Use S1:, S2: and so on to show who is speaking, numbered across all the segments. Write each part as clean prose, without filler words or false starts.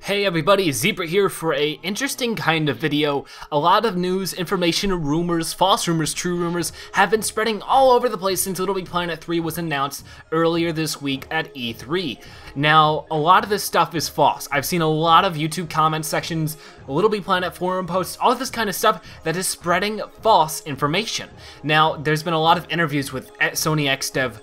S1: Hey everybody, Zebra here for a interesting kind of video. A lot of news, information, rumors, false rumors, true rumors have been spreading all over the place since LittleBigPlanet 3 was announced earlier this week at E3. Now, a lot of this stuff is false. I've seen a lot of YouTube comment sections, LittleBigPlanet forum posts, all of this kind of stuff that is spreading false information. Now, there's been a lot of interviews with Sony XDev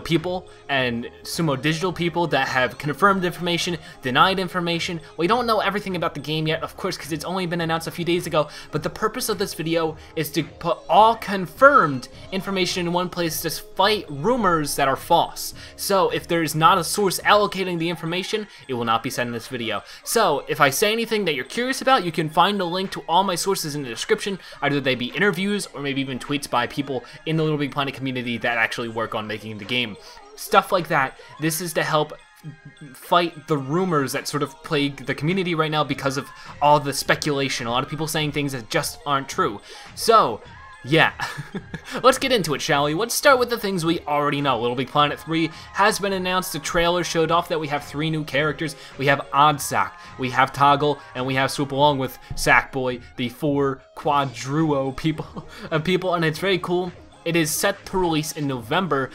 S1: people and Sumo Digital people that have confirmed information, denied information. We don't know everything about the game yet, of course, because it's only been announced a few days ago, but the purpose of this video is to put all confirmed information in one place to fight rumors that are false. So if there's not a source allocating the information, it will not be said in this video. So if I say anything that you're curious about, you can find a link to all my sources in the description, either they be interviews or maybe even tweets by people in the LittleBigPlanet community that actually work on making the game. Stuff like that. This is to help fight the rumors that sort of plague the community right now because of all the speculation. A lot of people saying things that just aren't true. So, yeah. Let's get into it, shall we? Let's start with the things we already know. LittleBigPlanet 3 has been announced. The trailer showed off that we have 3 new characters. We have Oddsock, we have Toggle, and we have Swoop along with Sackboy, the 4 quadruo people, and it's very cool. It is set to release in November.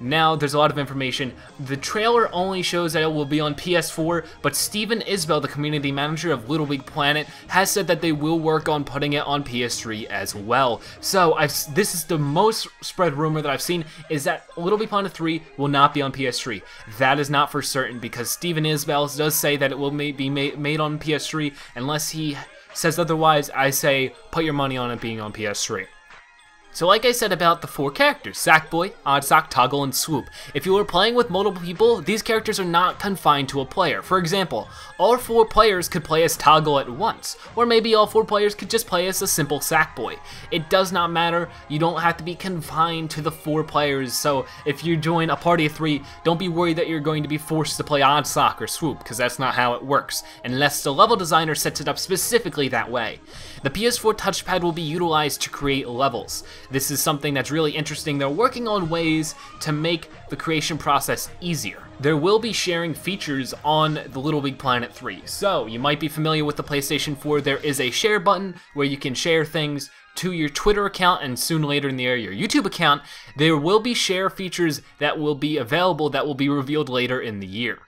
S1: Now there's a lot of information. The trailer only shows that it will be on PS4, but Steven Isbell, the community manager of LittleBigPlanet, has said that they will work on putting it on PS3 as well. So this is the most spread rumor that I've seen, is that LittleBigPlanet 3 will not be on PS3. That is not for certain, because Steven Isbell does say that it will be made on PS3. Unless he says otherwise, I say put your money on it being on PS3. So like I said about the 4 characters, Sackboy, Oddsock, Toggle, and Swoop. If you are playing with multiple people, these characters are not confined to a player. For example, all 4 players could play as Toggle at once, or maybe all 4 players could just play as a simple Sackboy. It does not matter, you don't have to be confined to the 4 players, so if you join a party of 3, don't be worried that you're going to be forced to play Oddsock or Swoop, because that's not how it works, unless the level designer sets it up specifically that way. The PS4 touchpad will be utilized to create levels. This is something that's really interesting. They're working on ways to make the creation process easier. There will be sharing features on the LittleBigPlanet 3. So, you might be familiar with the PlayStation 4. There is a share button where you can share things to your Twitter account and soon later in the year your YouTube account. There will be share features that will be available that will be revealed later in the year.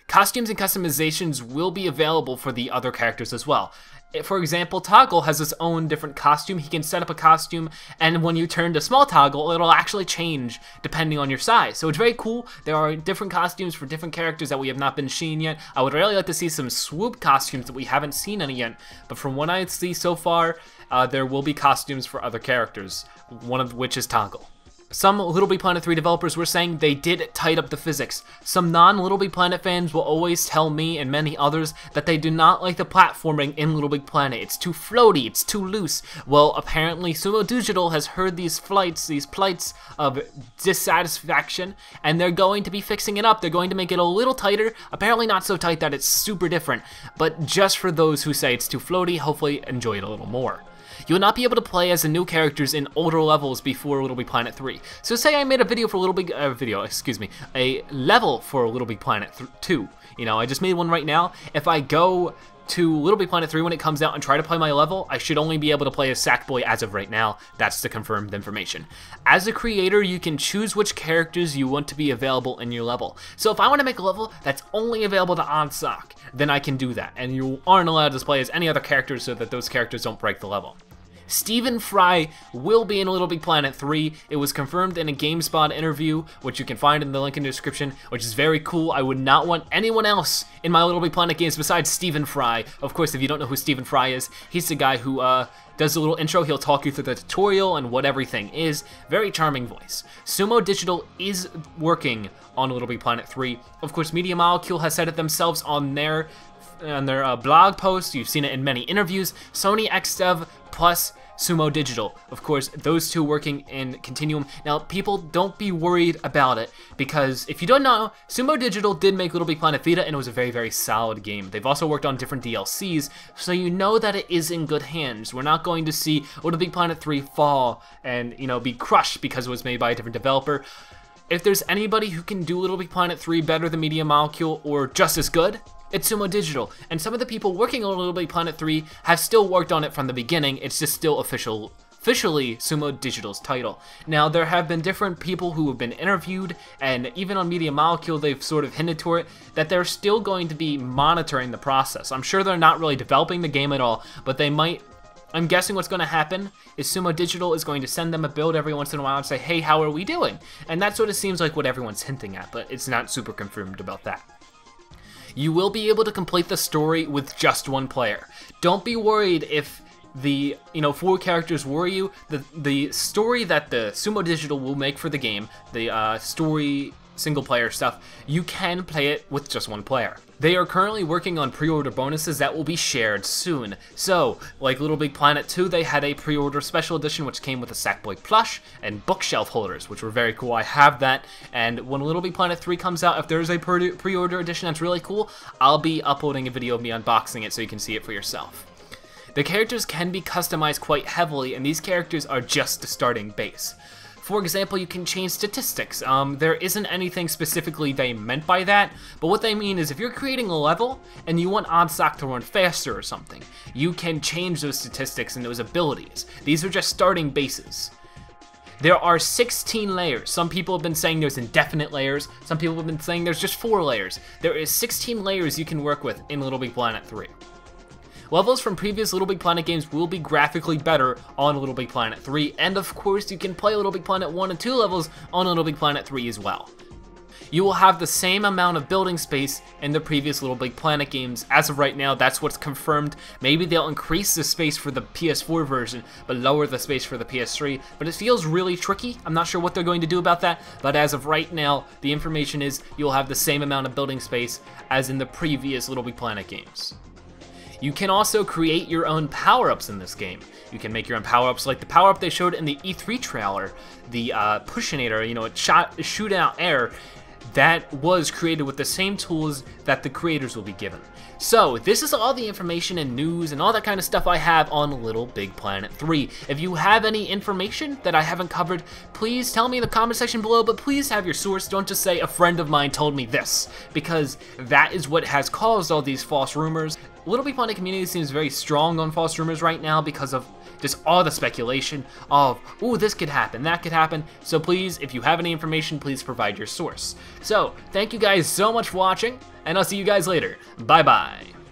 S1: Costumes and customizations will be available for the other characters as well. For example, Toggle has his own different costume. He can set up a costume, and when you turn to small Toggle, it'll actually change depending on your size. So it's very cool. There are different costumes for different characters that we have not been seen yet. I would really like to see some Swoop costumes that we haven't seen any yet, but from what I see so far, there will be costumes for other characters, one of which is Toggle. Some LittleBigPlanet 3 developers were saying they did tighten up the physics. Some non-LittleBigPlanet fans will always tell me and many others that they do not like the platforming in LittleBigPlanet. It's too floaty, it's too loose. Well, apparently Sumo Digital has heard these plights of dissatisfaction, and they're going to be fixing it up. They're going to make it a little tighter, apparently not so tight that it's super different, but just for those who say it's too floaty, hopefully enjoy it a little more. You will not be able to play as the new characters in older levels before LittleBigPlanet 3. So say I made a video for a level for LittleBigPlanet 2. I just made one right now. If I go to LittleBigPlanet 3 when it comes out and try to play my level, I should only be able to play as Sackboy as of right now. That's the confirmed information. As a creator, you can choose which characters you want to be available in your level. So if I want to make a level that's only available to Oddsock, then I can do that, and you aren't allowed to play as any other characters so that those characters don't break the level. Stephen Phry will be in LittleBigPlanet 3. It was confirmed in a GameSpot interview, which you can find in the link in the description, which is very cool. I would not want anyone else in my LittleBigPlanet games besides Stephen Phry. Of course, if you don't know who Stephen Phry is, he's the guy who does a little intro. He'll talk you through the tutorial and what everything is. Very charming voice. Sumo Digital is working on LittleBigPlanet 3. Of course, Media Molecule has said it themselves on their blog post. You've seen it in many interviews. Sony XDev plus Sumo Digital. Of course, those two working in Continuum. Now, people, don't be worried about it, because if you don't know, Sumo Digital did make LittleBigPlanet Vita, and it was a very, very solid game. They've also worked on different DLCs, so you know that it is in good hands. We're not going to see LittleBigPlanet 3 fall and, be crushed because it was made by a different developer. If there's anybody who can do LittleBigPlanet 3 better than Media Molecule, or just as good, It's Sumo Digital, and some of the people working on LittleBigPlanet 3 have still worked on it from the beginning. It's just still officially Sumo Digital's title. Now, there have been different people who have been interviewed, and even on Media Molecule, they've sort of hinted to it, that they're still going to be monitoring the process. I'm sure they're not really developing the game at all, but they might. I'm guessing what's going to happen is Sumo Digital is going to send them a build every once in a while and say, hey, how are we doing? And that sort of seems like what everyone's hinting at, but it's not super confirmed about that. You will be able to complete the story with just one player. Don't be worried if the 4 characters worry you. The story that the Sumo Digital will make for the game, the story single player stuff, you can play it with just one player. They are currently working on pre-order bonuses that will be shared soon. So, like LittleBigPlanet 2, they had a pre-order special edition which came with a Sackboy plush and bookshelf holders, which were very cool. I have that, and when LittleBigPlanet 3 comes out, if there's a pre-order edition that's really cool, I'll be uploading a video of me unboxing it so you can see it for yourself. The characters can be customized quite heavily, and these characters are just the starting base. For example, you can change statistics. There isn't anything specifically they meant by that, but what they mean is if you're creating a level and you want Oddsock to run faster or something, you can change those statistics and those abilities. These are just starting bases. There are 16 layers. Some people have been saying there's indefinite layers. Some people have been saying there's just 4 layers. There is 16 layers you can work with in LittleBigPlanet 3. Levels from previous LittleBigPlanet games will be graphically better on LittleBigPlanet 3, and of course you can play LittleBigPlanet 1 and 2 levels on LittleBigPlanet 3 as well. You will have the same amount of building space in the previous LittleBigPlanet games. As of right now, that's what's confirmed. Maybe they'll increase the space for the PS4 version, but lower the space for the PS3, but it feels really tricky. I'm not sure what they're going to do about that, but as of right now, the information is you'll have the same amount of building space as in the previous LittleBigPlanet games. You can also create your own power-ups in this game. You can make your own power-ups like the power-up they showed in the E3 trailer, the Pushinator, it shoot out air, that was created with the same tools that the creators will be given. So, this is all the information and news and all that kind of stuff I have on LittleBigPlanet 3. If you have any information that I haven't covered, please tell me in the comment section below, but please have your source. Don't just say, a friend of mine told me this, because that is what has caused all these false rumors. LittleBigPlanet community seems very strong on false rumors right now because of just all the speculation of, ooh, this could happen, that could happen. So please, if you have any information, please provide your source. So, thank you guys so much for watching, and I'll see you guys later. Bye-bye.